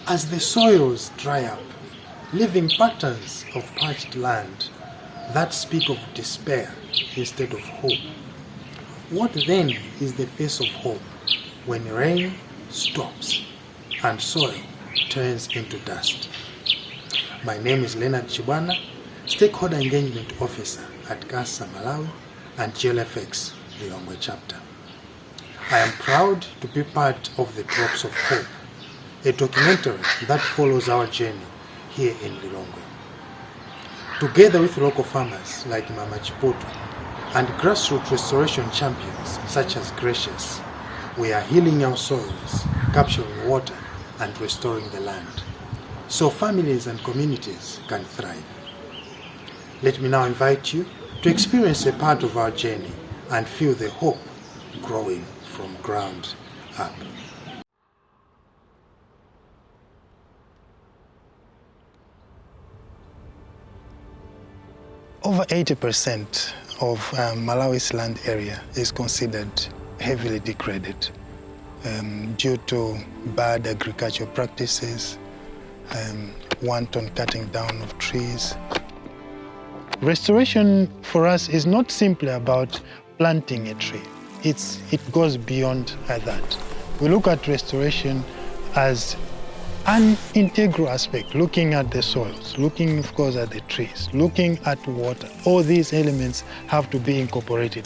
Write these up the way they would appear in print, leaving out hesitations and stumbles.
As the soils dry up, leaving patterns of parched land that speak of despair instead of hope. What then is the face of hope when rain stops and soil turns into dust? My name is Njuguna, Stakeholder Engagement Officer at CASA Malawi and GLFx Lilongwe chapter. I am proud to be part of the Drops of Hope, a documentary that follows our journey here in Lilongwe. Together with local farmers like Mama Chuputu and grassroots restoration champions such as Gracious, we are healing our soils, capturing water and restoring the land, so families and communities can thrive. Let me now invite you to experience a part of our journey and feel the hope growing from ground up. Over 80% of Malawi's land area is considered heavily degraded due to bad agricultural practices, wanton cutting down of trees. Restoration for us is not simply about planting a tree. It goes beyond that. We look at restoration as an integral aspect, looking at the soils, looking of course at the trees, looking at water. All these elements have to be incorporated.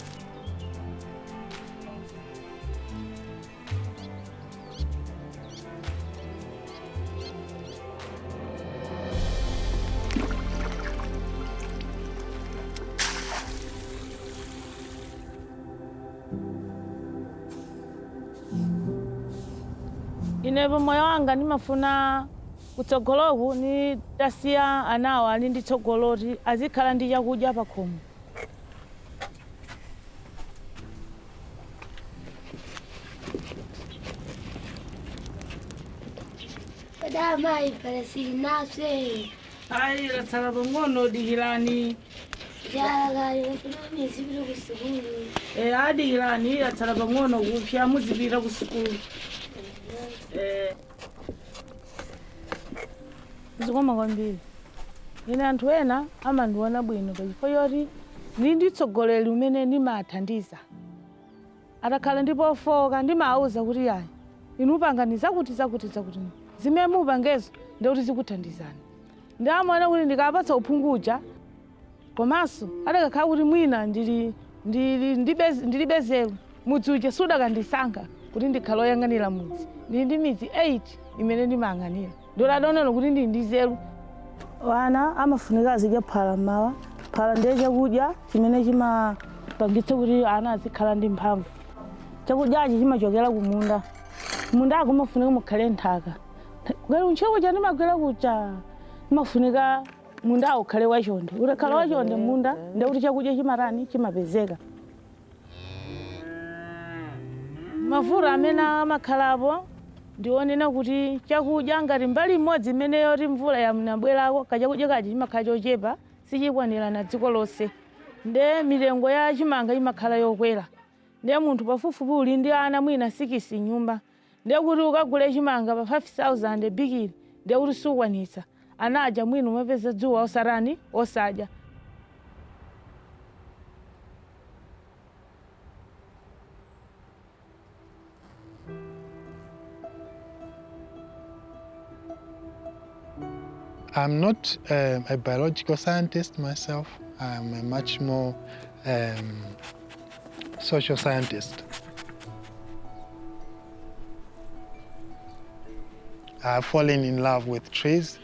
Inebo moyo wanga nimafuna kutsogoloku ni tasiya anawa ali ndi tsogoloti azikhala ndi chakudya pa khomo. Kadama iparasiri nase. Ai ratsala bongono dihilani. Yala ekonomi zibira kusukulu. Adihilani ratsala bongono kupya muzibira kusukulu. Zikoma kwambiri. Ine anthu ena amandiona bwino pachifukwa choti ndi tsogoleri umene ndimathandiza. Atakhala ndipo ofoka ndimawuza kuti yayi inu panganiza kuti zimene mupangezo ndi kuti zikuthandizani. Ndamwana kuti ndikapatsa uphunguja komanso adakakhala kuti mwina ndilibezero mudzuja sudakandisankha kuti ndikhala oyang'anira mudzi. Ndi midzi 8 imene ndimayang'anira. Ndodadonera kuti ndi nzeru. Wana amafunika azidya phala mmawa. Phala ndiye chakudya chimene chimapangitsa kuti ana azikhala ndi mphamvu. Chakudyachi chimachokera kumunda. Munda akumafunika mukhale nthaka. Ngati uncheko cha ndimagwera kucha mafunika munda ukhale wachonde. Ukakhala wachonde munda ndiye kuti chakudya chimapezeka. Mavura amene amakhalapo ndionena kuti chakudya ngati mbali imodzi imene yoti mvula yamnabwerako kachakudya kachi chimakhala chochepa sichikwanira na dziko lonse. Nde mitengo ya chimanga imakhala yokwera. Nde munthu pafupifupi uli ndi ana mwina 6 nyumba. Nde kuti ukagule chimanga pa 5,000 bikili nde kuti sukwanitsa. Ana aja mwina umapeza dzuwa osarani osadya. I'm not a biological scientist myself. I'm a much more social scientist. I've fallen in love with trees.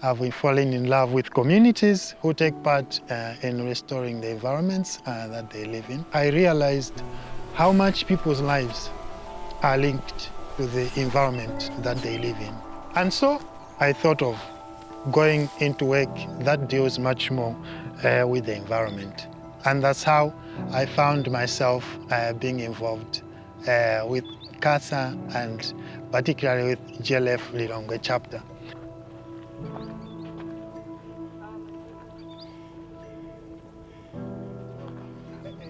I've been falling in love with communities who take part in restoring the environments that they live in. I realized how much people's lives are linked to the environment that they live in. And so I thought of going into work that deals much more with the environment. And that's how I found myself being involved with CASA and particularly with GLFx Lilongwe chapter.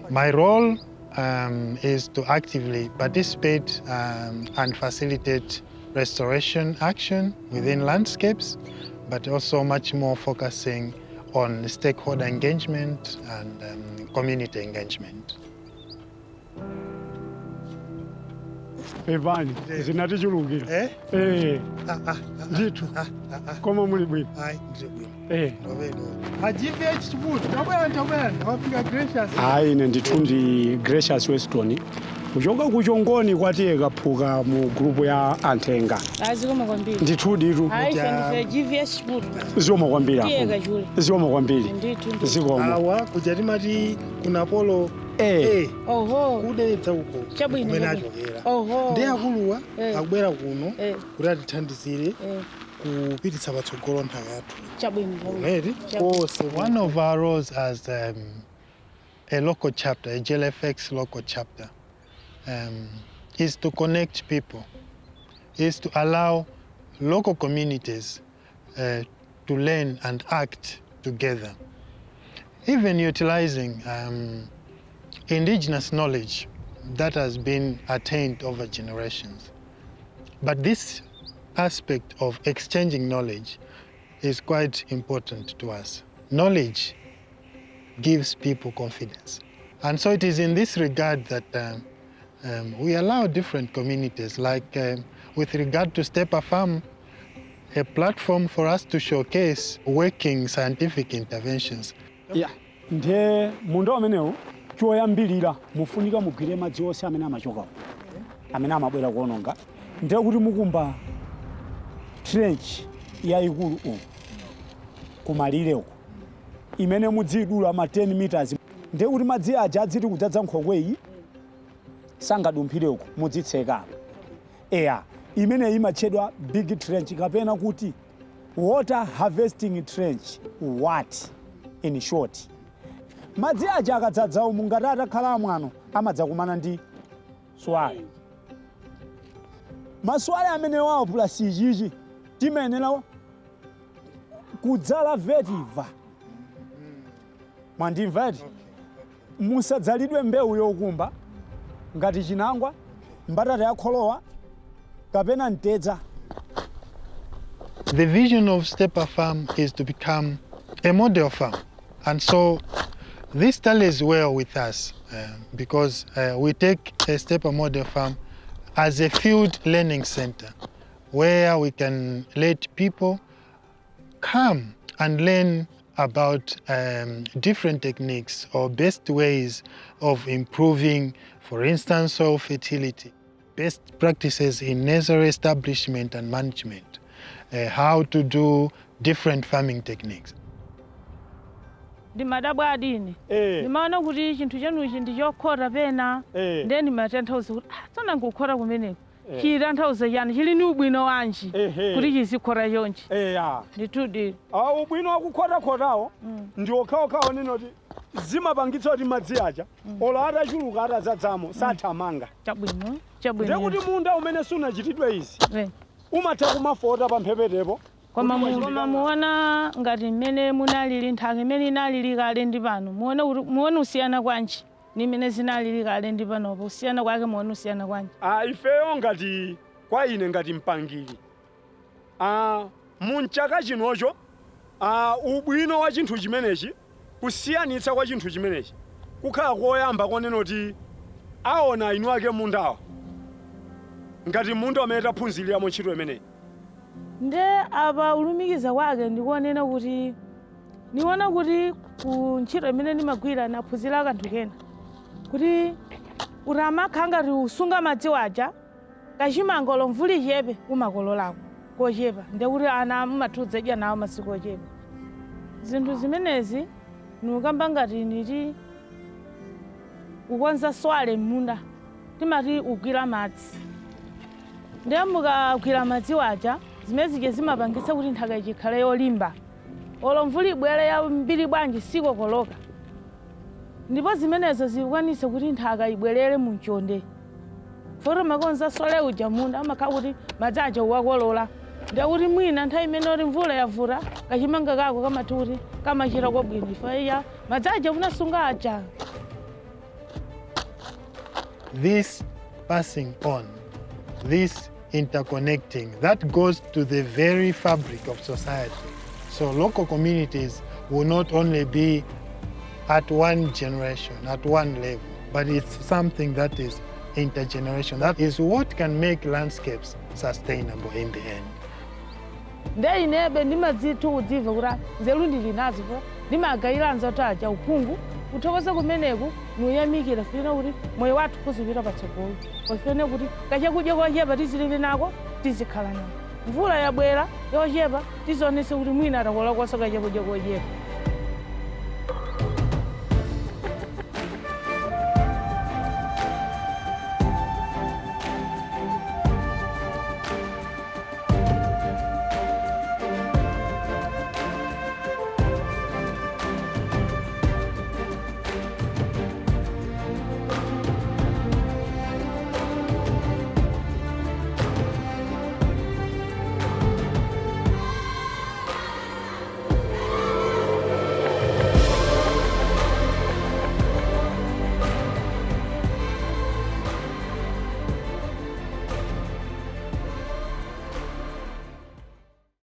My role is to actively participate and facilitate restoration action within landscapes, but also much more focusing on stakeholder engagement and community engagement. Evani, zinatichulukira. Ndithu. Koma muli bwino. Hayi, ndiri bwino. GLFx Chiputu, tabwera, wafika Gracious. Hayi ine ndithu ndi Gracious Weston. Kuchoka kuchongoni kwatiye kaphuka mu grupu ya Antenga. Azikoma kwambiri. Ndithu ditu. Hayi ndife GLFx Chiputu. Zikoma kwambiri apo. Tiye kachule. Zikoma kwambiri. Ndithu. Zikoma. Awa kuja timati kuna polo Oho. kudetsa uko. Chabwino. Kumene achokera. Oho. Ndi akuluwa akubwera kuno kuti atithandizire kupititsa patsogolo nthaka yathu. Chabwino. One of our roles as a local chapter, a GLFx local chapter, is to connect people, is to allow local communities to learn and act together, even utilizing indigenous knowledge that has been attained over generations. But this aspect of exchanging knowledge is quite important to us. Knowledge gives people confidence. And so it is in this regard that we allow different communities, like with regard to Stepa Farm, a platform for us to showcase working scientific interventions. Yeah. Ndiye munda amenewo choyambirira mufunika mugwire madzi onse amene amachokawo. Amene amabwera kuononga. Ndiye kuti mukumba trench yayikulu uku kumalire uku imene mudzidula ma 10 meters. Ndiye kuti madzi aja adziti kudzadza nkhokweyi sangadumphire uku mudzitseka. Imene imatchedwa big trench kapena kuti water harvesting trench. What in short? Madzi aja akadzadza umu ngati atakhala mwano amadzakumana ndi swale. Maswale amene wawo plus ichichi timenera kudzala vetiva. Mwandimva eti? Musadzalidwe mbewu yokumba ngati chinangwa, mbatata yakholowa kapena ntedza. The vision of Stepa Farm is to become a model farm. And so this tallies well with us because we take a Stepa model farm as a field learning center where we can let people come and learn about different techniques or best ways of improving, for instance, soil fertility, best practices in nursery establishment and management, how to do different farming techniques. Ndimadabwa adini. Ndimaona kuti chinthu chanuchi ndi chokhota pena. Ndiye ndimatanthauza kuti tsana ngukhota kumeneko. Chitanthauza yani chili ni ubwino wanji kuti chizikhota chonchi. Nditudi. Ubwino wakukhota-khotawo ndi okhaokhawo ninoti zimapangitsa kuti madzi aja ola atachuluka atadzadzamo sathamanga. Chabwino. Ndiye kuti munda umene sunachitidwe izi umatha kumafota pa mphepetepo. Koma muona ngati mmene munalili nthaka imene inalili kale ndi pano. Muone usiyana kwanji ni mmene zinalili kale ndi panopo. Usiyana kwake muone usiyana kwanji. Ifeyo ngati kwa ine ngati mpangiri. Munchaka chinocho ubwino wa chinthu chimenechi kusiyanitsa kwa chinthu chimenechi kukhala koyamba konena kuti aona inu ake mundawa ngati munda umene taphunziramo ntchito imeneyi. Nde apa ulumikiza kwake ndikuonena kuti niona kuti ku ntchito imene ndimagwira naphunzira kanthu kena kuti uramakha ngati usunga madzi waja kachimangolo mvuli chepe umakololako kochepa nde kuti ana mumathudza nawo masiku ochepa. Zinthu zimenezi nikamba ngati niti kukonza swale m'munda timati ugwira madzi. Ndiye mukagwira madzi waja zimene zimapangitsa kuti nthaka ikhale yolimba. Olo mvula ibwere ya mbiri bwanji sikokoloka. Ndipo zimenezo zikwanise kuti nthaka ibwerere mu nchonde. Foro makonza swale uja munda amakhala kuti madzi aja uwakolola. Ndiye kuti mwina nthawi imene oti mvula yavuta kachimanga kako kamati kuti kamachita kwabwino ifeya madzi aja unasunga aja. This passing on, this interconnecting. That goes to the very fabric of society. So local communities will not only be at one generation, at one level, but it's something that is intergenerational. That is what can make landscapes sustainable in the end. Nde inebe ndimadzitu udziva kura nzeru ndili nazo ndimagayira nzoti aja uphungu uthokoza kumeneku nuyamikira funa kuti moyo wathu kuzipita patsogolo pofene kuti kachakudya kochepa tizilili nako tizikhala nako mvula yabwera yochepa tizionese kuti mwina atakola koso kachakudya kochepa